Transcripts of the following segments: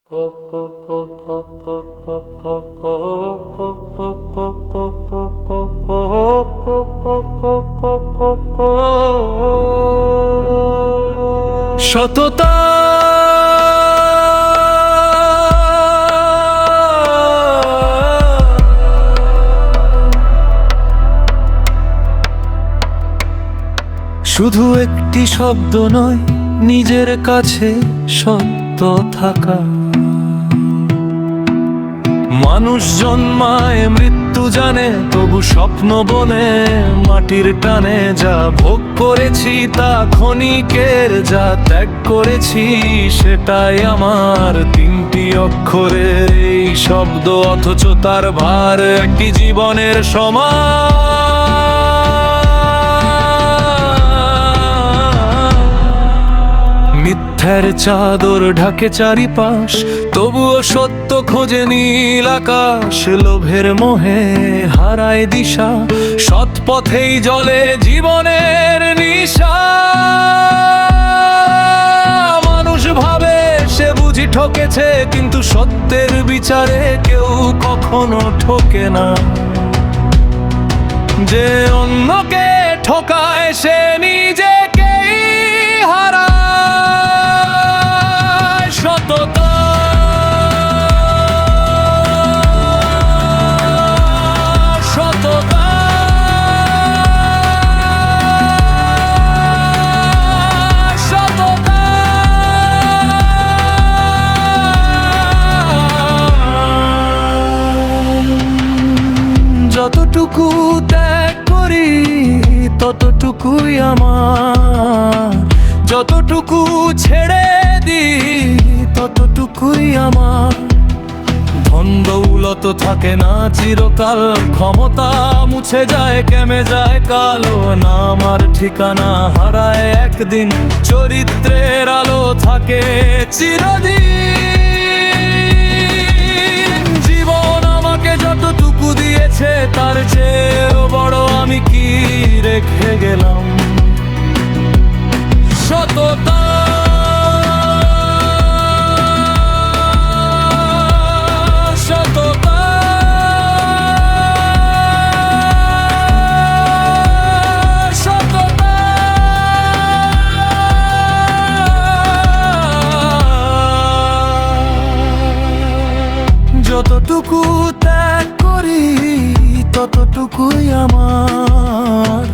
সততা শুধু একটি শব্দ নয়, নিজের কাছে সত্য থাকা। মানুষ জন্মায় মৃত্যু জানে, তবু স্বপ্ন বলে মাটির টানে। যা ভোগ করেছি তা ক্ষণিকের, যা ত্যাগ করেছি সেটাই আমার। তিনটি অক্ষরের এই শব্দ, অথচ তার ভার একটি জীবনের সমান। মিথ্যার চাদর ঢাকে চারিপাশ, তবুও সত্য খোঁজে নীল আকাশ। লোভের মোহে হারায় দিশা, সৎ পথেই জ্বলে জীবনের নিশা। মানুষ ভাবে সে বুঝি ঠকেছে, কিন্তু সত্যের বিচারে কেউ কখনো ঠকে না। যে অন্যকে ঠকায় সে নিজেকেই হারায়। সততা সততা সততা যতটুকু ত্যাগ করি ততটুকুই আমার, যতটুকু ছেড়ে দিই ততটুকুই আমার। ধন দৌলত থাকে না চিরকাল, ক্ষমতা মুছে যায় কেমে যায় কালো। না আমার ঠিকানা হারায় একদিন, চরিত্রের আলো থাকে চিরদিন। জীবন আমাকে যতটুকু দিয়েছে তার চেয়েও বড় আমি কি রেখে গেলাম। সততা সততা সততা যতটুকু ত্যাগ করি ততটুকুই আমার,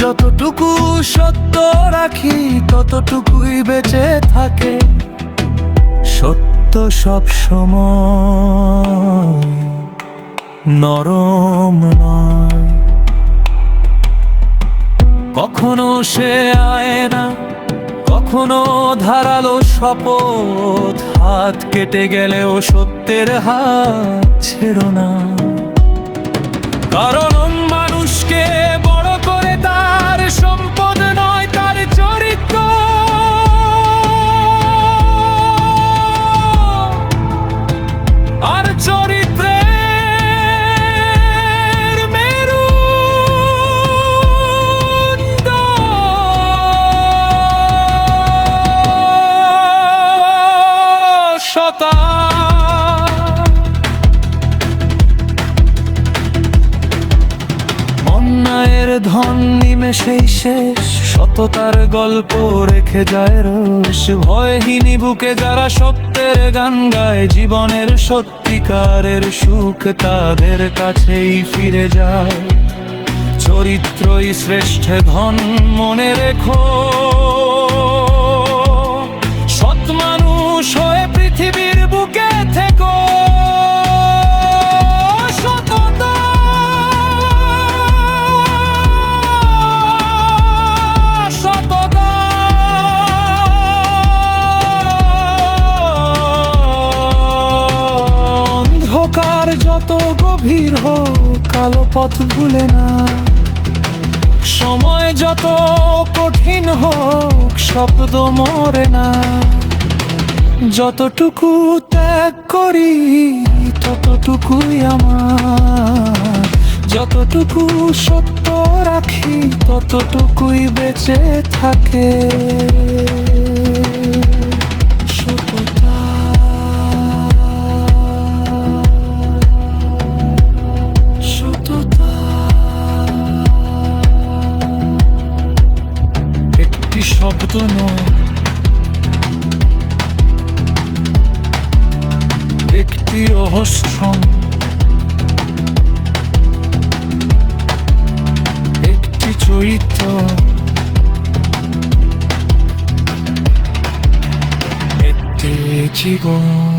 যতটুকু সত্য রাখি ততটুকুই বেঁচে থাকে। সত্য সব সময় নরম নয়, কখনো সে আয়না, কখনো ধারালো শপথ। হাত কেটে গেলেও সত্যের হাত ছেড়ো না, কারণ মানুষকে বড় করে তার সম্পদ নয় তার চরিত্র। আর চরিত্রের মেরুদণ্ড সততা। অন্যায়ের ধন নিমেষেই শেষ, সততার গল্প রেখে যায় রোষ। ভয়হীনি বুকে যারা সত্যের গান গায়, জীবনের সত্যিকারের সুখ তাদের কাছেই ফিরে যায়। চরিত্রই শ্রেষ্ঠ ধন মনে রেখো, সৎ মানুষ হয়ে পৃথিবীর বুকে থেকো। অন্ধকার যত গভীর হোক কালো পথ ভুলে না, সময় যত কঠিন হোক শব্দ মরে না। যতটুকু ত্যাগ করি ততটুকুই আমার, যতটুকু সত্য রাখি ততটুকুই বেঁচে থাকে। সততা। নয়, একটি রহস্য, একটি চরিত্র, একটি জীবন।